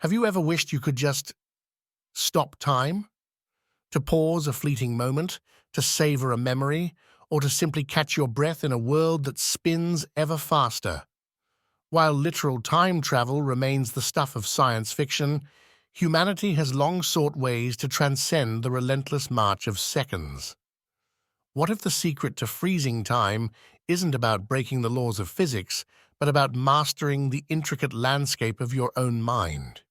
Have you ever wished you could just stop time? To pause a fleeting moment, to savor a memory, or to simply catch your breath in a world that spins ever faster? While literal time travel remains the stuff of science fiction, humanity has long sought ways to transcend the relentless march of seconds. What if the secret to freezing time isn't about breaking the laws of physics, but about mastering the intricate landscape of your own mind?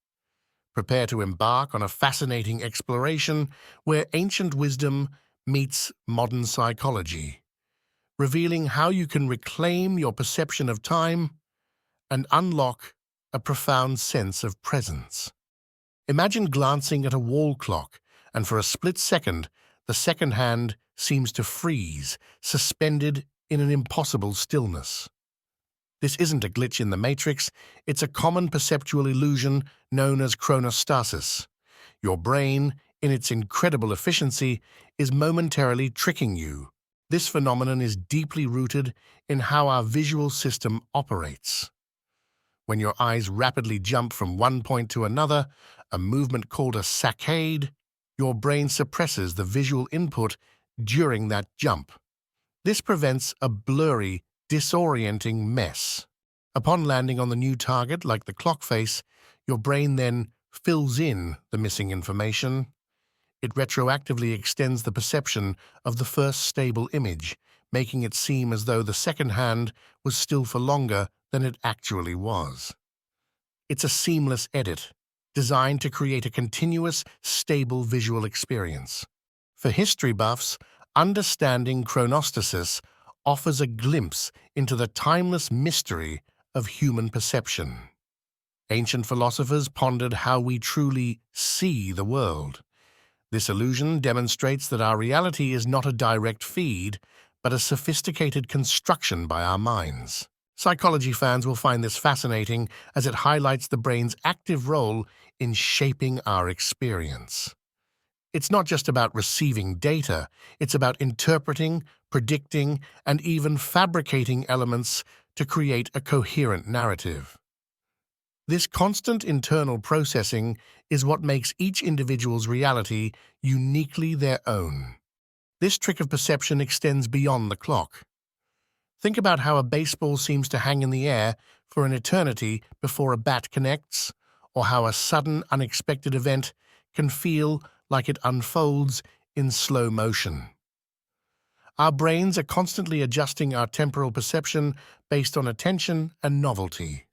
Prepare to embark on a fascinating exploration where ancient wisdom meets modern psychology, revealing how you can reclaim your perception of time and unlock a profound sense of presence. Imagine glancing at a wall clock, and for a split second, the second hand seems to freeze, suspended in an impossible stillness. This isn't a glitch in the matrix, it's a common perceptual illusion known as chronostasis. Your brain, in its incredible efficiency, is momentarily tricking you. This phenomenon is deeply rooted in how our visual system operates. When your eyes rapidly jump from one point to another, a movement called a saccade, your brain suppresses the visual input during that jump. This prevents a blurry, disorienting mess. Upon landing on the new target, like the clock face, your brain then fills in the missing information. It retroactively extends the perception of the first stable image, making it seem as though the second hand was still for longer than it actually was. It's a seamless edit, designed to create a continuous, stable visual experience. For history buffs, understanding chronostasis offers a glimpse into the timeless mystery of human perception. Ancient philosophers pondered how we truly see the world. This illusion demonstrates that our reality is not a direct feed, but a sophisticated construction by our minds. Psychology fans will find this fascinating as it highlights the brain's active role in shaping our experience. It's not just about receiving data, it's about interpreting, predicting, and even fabricating elements to create a coherent narrative. This constant internal processing is what makes each individual's reality uniquely their own. This trick of perception extends beyond the clock. Think about how a baseball seems to hang in the air for an eternity before a bat connects, or how a sudden, unexpected event can feel like it unfolds in slow motion. Our brains are constantly adjusting our temporal perception based on attention and novelty.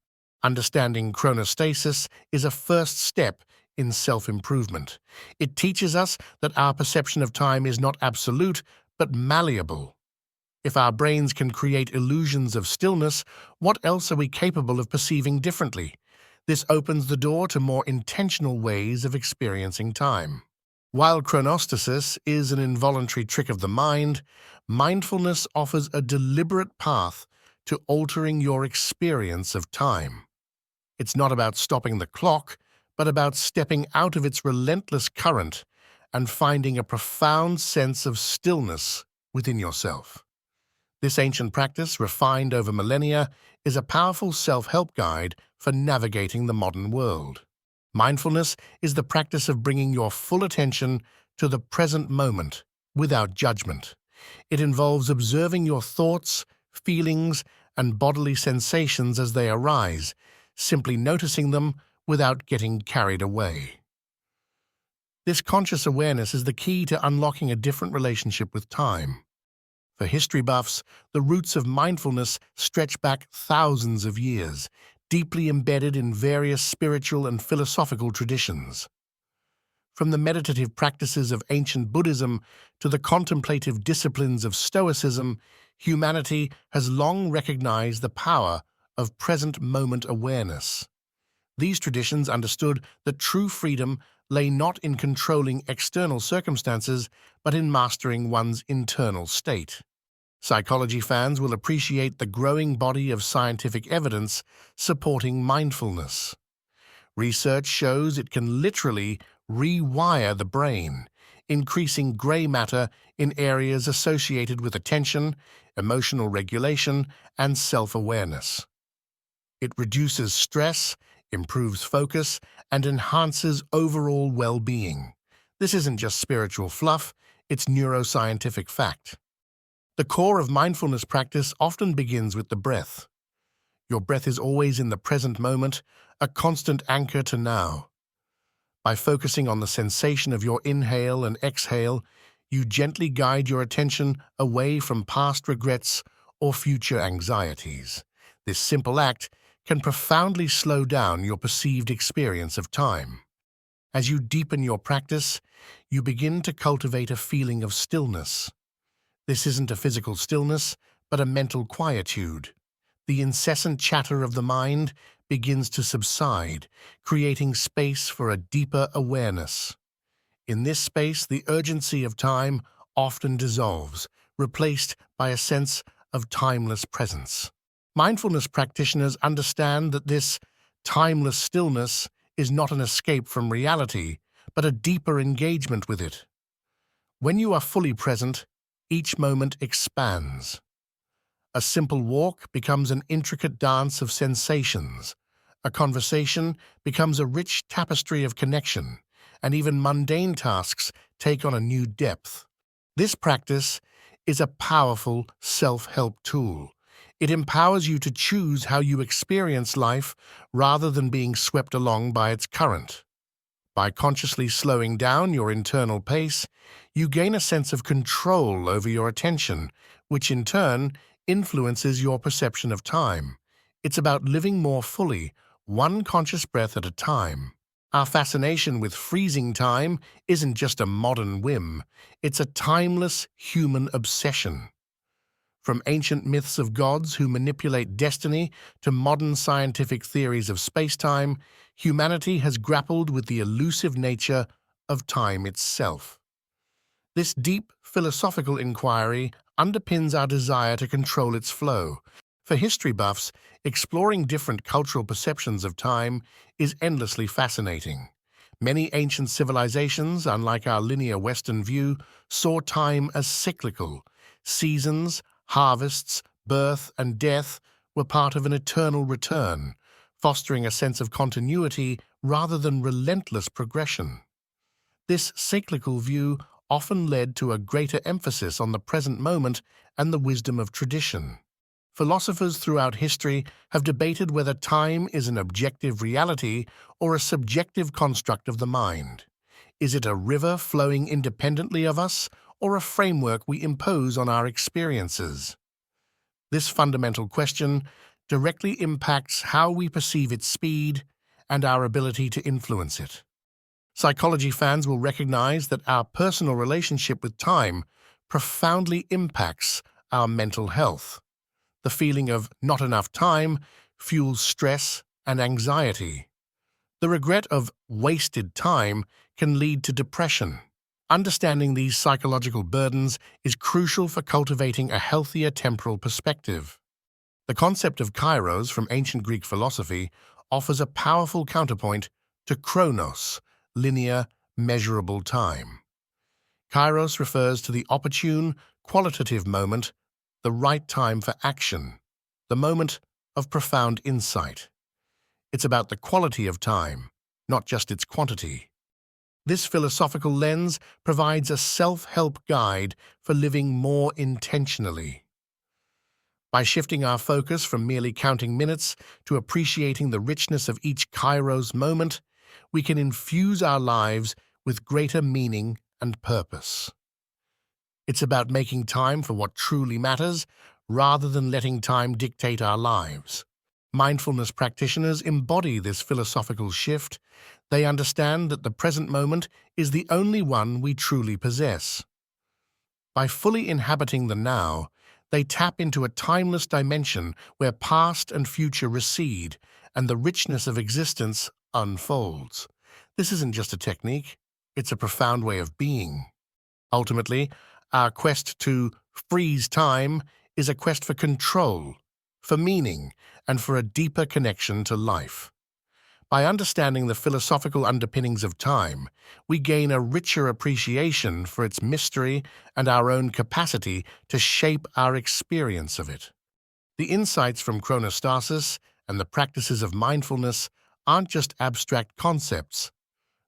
Understanding chronostasis is a first step in self-improvement. It teaches us that our perception of time is not absolute, but malleable. If our brains can create illusions of stillness, what else are we capable of perceiving differently? This opens the door to more intentional ways of experiencing time. While chronostasis is an involuntary trick of the mind, mindfulness offers a deliberate path to altering your experience of time. It's not about stopping the clock, but about stepping out of its relentless current and finding a profound sense of stillness within yourself. This ancient practice, refined over millennia, is a powerful self-help guide for navigating the modern world. Mindfulness is the practice of bringing your full attention to the present moment without judgment. It involves observing your thoughts, feelings, and bodily sensations as they arise, simply noticing them without getting carried away. This conscious awareness is the key to unlocking a different relationship with time. For history buffs, the roots of mindfulness stretch back thousands of years, deeply embedded in various spiritual and philosophical traditions. From the meditative practices of ancient Buddhism to the contemplative disciplines of Stoicism, humanity has long recognized the power of present moment awareness. These traditions understood that true freedom lay not in controlling external circumstances, but in mastering one's internal state. Psychology fans will appreciate the growing body of scientific evidence supporting mindfulness. Research shows it can literally rewire the brain, increasing gray matter in areas associated with attention, emotional regulation, and self-awareness. It reduces stress, improves focus, and enhances overall well-being. This isn't just spiritual fluff, it's neuroscientific fact. The core of mindfulness practice often begins with the breath. Your breath is always in the present moment, a constant anchor to now. By focusing on the sensation of your inhale and exhale, you gently guide your attention away from past regrets or future anxieties. This simple act can profoundly slow down your perceived experience of time. As you deepen your practice, you begin to cultivate a feeling of stillness. This isn't a physical stillness, but a mental quietude. The incessant chatter of the mind begins to subside, creating space for a deeper awareness. In this space, the urgency of time often dissolves, replaced by a sense of timeless presence. Mindfulness practitioners understand that this timeless stillness is not an escape from reality, but a deeper engagement with it. When you are fully present, each moment expands. A simple walk becomes an intricate dance of sensations. A conversation becomes a rich tapestry of connection, and even mundane tasks take on a new depth. This practice is a powerful self-help tool. It empowers you to choose how you experience life rather than being swept along by its current. By consciously slowing down your internal pace, you gain a sense of control over your attention, which in turn influences your perception of time. It's about living more fully, one conscious breath at a time. Our fascination with freezing time isn't just a modern whim, it's a timeless human obsession. From ancient myths of gods who manipulate destiny to modern scientific theories of space-time, humanity has grappled with the elusive nature of time itself. This deep philosophical inquiry underpins our desire to control its flow. For history buffs, exploring different cultural perceptions of time is endlessly fascinating. Many ancient civilizations, unlike our linear Western view, saw time as cyclical. Seasons, harvests, birth, and death were part of an eternal return, fostering a sense of continuity rather than relentless progression. This cyclical view often led to a greater emphasis on the present moment and the wisdom of tradition. Philosophers throughout history have debated whether time is an objective reality or a subjective construct of the mind. Is it a river flowing independently of us, or a framework we impose on our experiences? This fundamental question directly impacts how we perceive its speed and our ability to influence it. Psychology fans will recognize that our personal relationship with time profoundly impacts our mental health. The feeling of not enough time fuels stress and anxiety. The regret of wasted time can lead to depression. Understanding these psychological burdens is crucial for cultivating a healthier temporal perspective. The concept of kairos from ancient Greek philosophy offers a powerful counterpoint to chronos, linear, measurable time. Kairos refers to the opportune, qualitative moment, the right time for action, the moment of profound insight. It's about the quality of time, not just its quantity. This philosophical lens provides a self-help guide for living more intentionally. By shifting our focus from merely counting minutes to appreciating the richness of each kairos moment, we can infuse our lives with greater meaning and purpose. It's about making time for what truly matters, rather than letting time dictate our lives. Mindfulness practitioners embody this philosophical shift. They understand that the present moment is the only one we truly possess. By fully inhabiting the now, they tap into a timeless dimension where past and future recede and the richness of existence unfolds. This isn't just a technique, it's a profound way of being. Ultimately, our quest to freeze time is a quest for control, for meaning, and for a deeper connection to life. By understanding the philosophical underpinnings of time, we gain a richer appreciation for its mystery and our own capacity to shape our experience of it. The insights from chronostasis and the practices of mindfulness aren't just abstract concepts.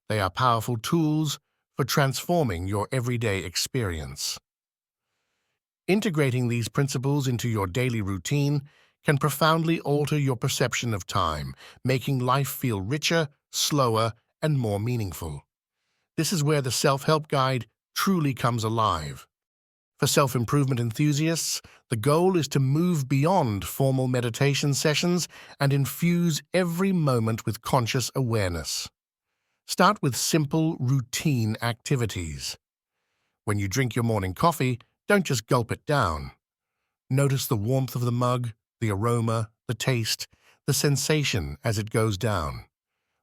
They are powerful tools for transforming your everyday experience. Integrating these principles into your daily routine can profoundly alter your perception of time, making life feel richer, slower, and more meaningful. This is where the self-help guide truly comes alive. For self-improvement enthusiasts, the goal is to move beyond formal meditation sessions and infuse every moment with conscious awareness. Start with simple, routine activities. When you drink your morning coffee, don't just gulp it down. Notice the warmth of the mug, the aroma, the taste, the sensation as it goes down.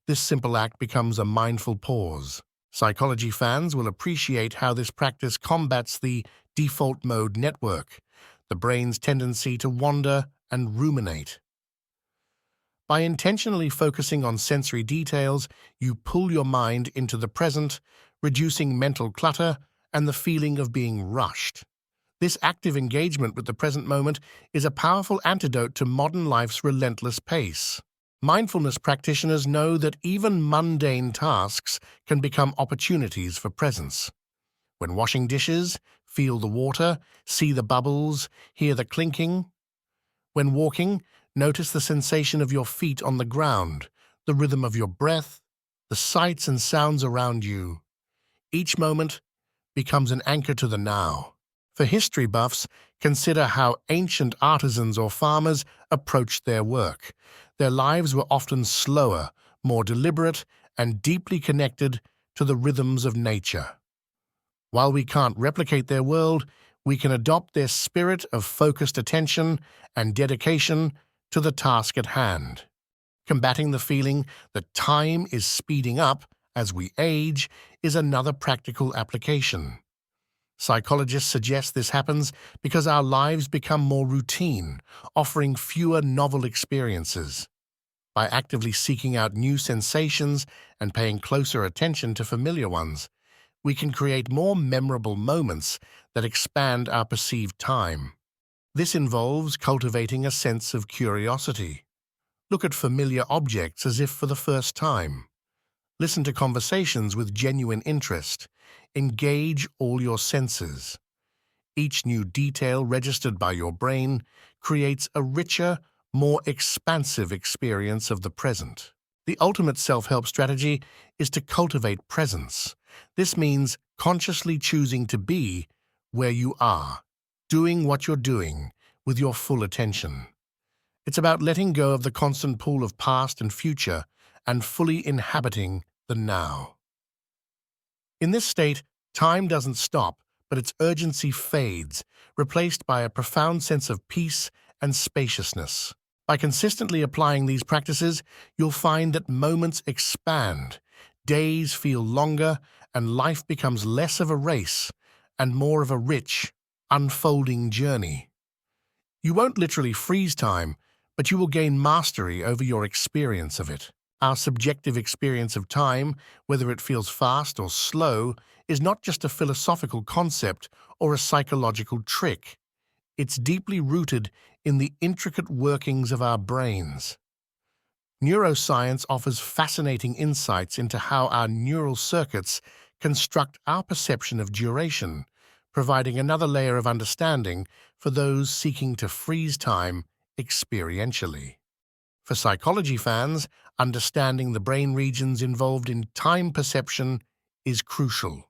This simple act becomes a mindful pause. Psychology fans will appreciate how this practice combats the default mode network, the brain's tendency to wander and ruminate. By intentionally focusing on sensory details, you pull your mind into the present, reducing mental clutter and the feeling of being rushed. This active engagement with the present moment is a powerful antidote to modern life's relentless pace. Mindfulness practitioners know that even mundane tasks can become opportunities for presence. When washing dishes, feel the water, see the bubbles, hear the clinking. When walking, notice the sensation of your feet on the ground, the rhythm of your breath, the sights and sounds around you. Each moment becomes an anchor to the now. For history buffs, consider how ancient artisans or farmers approached their work. Their lives were often slower, more deliberate, and deeply connected to the rhythms of nature. While we can't replicate their world, we can adopt their spirit of focused attention and dedication to the task at hand. Combating the feeling that time is speeding up as we age is another practical application. Psychologists suggest this happens because our lives become more routine, offering fewer novel experiences. By actively seeking out new sensations and paying closer attention to familiar ones, we can create more memorable moments that expand our perceived time. This involves cultivating a sense of curiosity. Look at familiar objects as if for the first time. Listen to conversations with genuine interest. Engage all your senses. Each new detail registered by your brain creates a richer, more expansive experience of the present. The ultimate self-help strategy is to cultivate presence. This means consciously choosing to be where you are, doing what you're doing with your full attention. It's about letting go of the constant pool of past and future and fully inhabiting the now. In this state, time doesn't stop, but its urgency fades, replaced by a profound sense of peace and spaciousness. By consistently applying these practices, you'll find that moments expand, days feel longer, and life becomes less of a race and more of a rich, unfolding journey. You won't literally freeze time, but you will gain mastery over your experience of it. Our subjective experience of time, whether it feels fast or slow, is not just a philosophical concept or a psychological trick. It's deeply rooted in the intricate workings of our brains. Neuroscience offers fascinating insights into how our neural circuits construct our perception of duration, providing another layer of understanding for those seeking to freeze time experientially. For psychology fans, understanding the brain regions involved in time perception is crucial.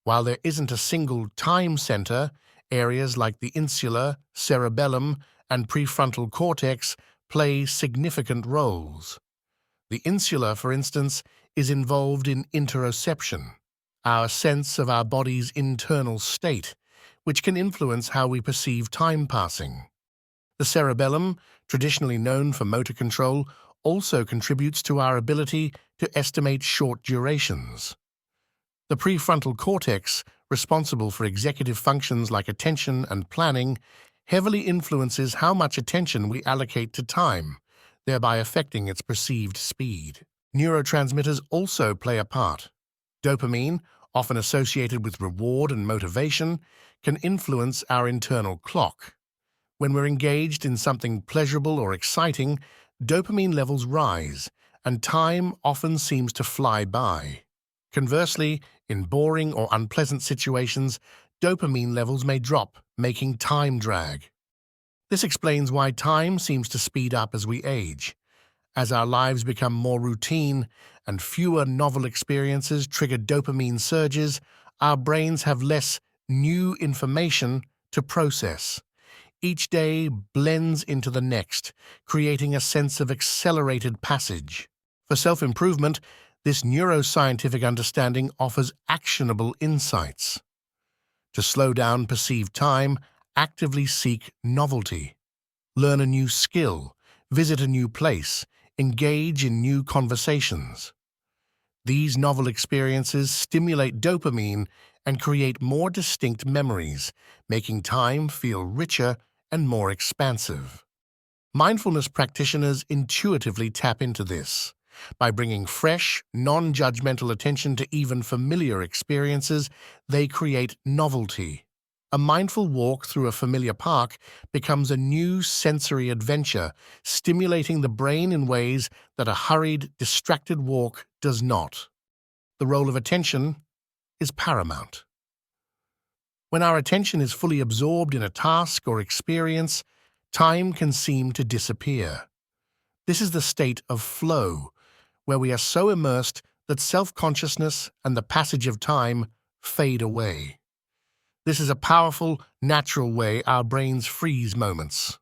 While there isn't a single time center, areas like the insula, cerebellum, and prefrontal cortex play significant roles. The insula, for instance, is involved in interoception, our sense of our body's internal state, which can influence how we perceive time passing. The cerebellum, traditionally known for motor control, also contributes to our ability to estimate short durations. The prefrontal cortex, responsible for executive functions like attention and planning, heavily influences how much attention we allocate to time, thereby affecting its perceived speed. Neurotransmitters also play a part. Dopamine, often associated with reward and motivation, can influence our internal clock. When we're engaged in something pleasurable or exciting, dopamine levels rise, and time often seems to fly by. Conversely, in boring or unpleasant situations, dopamine levels may drop, making time drag. This explains why time seems to speed up as we age. As our lives become more routine and fewer novel experiences trigger dopamine surges, our brains have less new information to process. Each day blends into the next, creating a sense of accelerated passage. For self-improvement, this neuroscientific understanding offers actionable insights. To slow down perceived time, actively seek novelty. Learn a new skill, visit a new place, engage in new conversations. These novel experiences stimulate dopamine and create more distinct memories, making time feel richer and more expansive. Mindfulness practitioners intuitively tap into this. By bringing fresh, non-judgmental attention to even familiar experiences, they create novelty. A mindful walk through a familiar park becomes a new sensory adventure, stimulating the brain in ways that a hurried, distracted walk does not. The role of attention is paramount. When our attention is fully absorbed in a task or experience, time can seem to disappear. This is the state of flow, where we are so immersed that self-consciousness and the passage of time fade away. This is a powerful, natural way our brains freeze moments.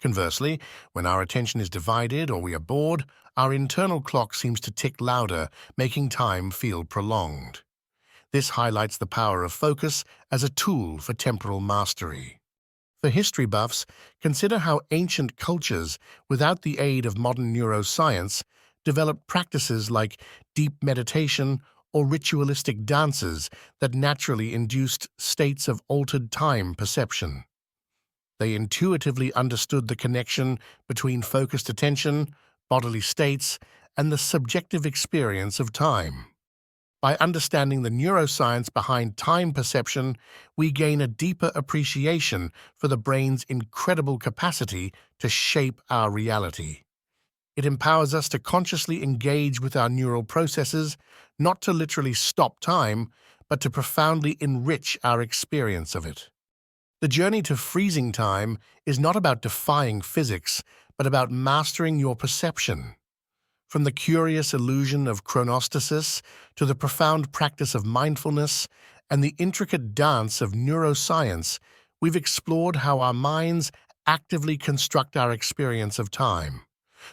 Conversely, when our attention is divided or we are bored, our internal clock seems to tick louder, making time feel prolonged. This highlights the power of focus as a tool for temporal mastery. For history buffs, consider how ancient cultures, without the aid of modern neuroscience, developed practices like deep meditation or ritualistic dances that naturally induced states of altered time perception. They intuitively understood the connection between focused attention, bodily states, and the subjective experience of time. By understanding the neuroscience behind time perception, we gain a deeper appreciation for the brain's incredible capacity to shape our reality. It empowers us to consciously engage with our neural processes, not to literally stop time, but to profoundly enrich our experience of it. The journey to freezing time is not about defying physics, but about mastering your perception. From the curious illusion of chronostasis to the profound practice of mindfulness and the intricate dance of neuroscience, we've explored how our minds actively construct our experience of time.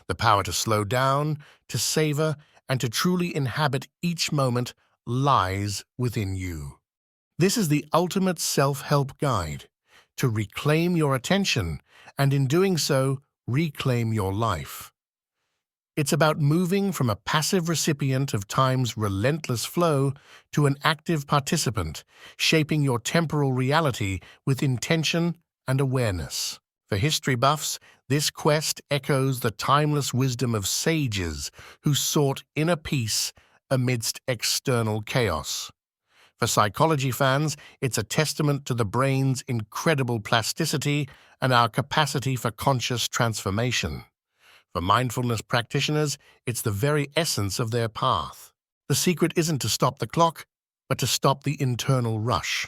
The power to slow down, to savor, and to truly inhabit each moment lies within you. This is the ultimate self-help guide, to reclaim your attention, and in doing so, reclaim your life. It's about moving from a passive recipient of time's relentless flow to an active participant, shaping your temporal reality with intention and awareness. For history buffs, this quest echoes the timeless wisdom of sages who sought inner peace amidst external chaos. For psychology fans, it's a testament to the brain's incredible plasticity and our capacity for conscious transformation. For mindfulness practitioners, it's the very essence of their path. The secret isn't to stop the clock, but to stop the internal rush.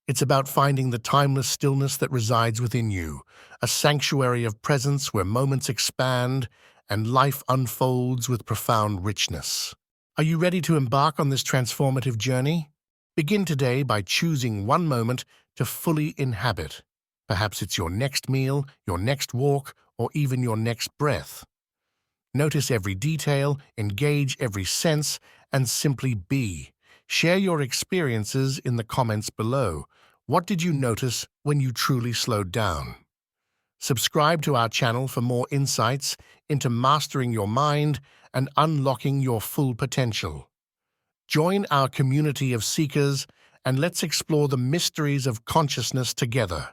It's about finding the timeless stillness that resides within you, a sanctuary of presence where moments expand and life unfolds with profound richness. Are you ready to embark on this transformative journey? Begin today by choosing one moment to fully inhabit. Perhaps it's your next meal, your next walk, or even your next breath. Notice every detail, engage every sense, and simply be. Share your experiences in the comments below. What did you notice when you truly slowed down? Subscribe to our channel for more insights into mastering your mind and unlocking your full potential. Join our community of seekers and let's explore the mysteries of consciousness together.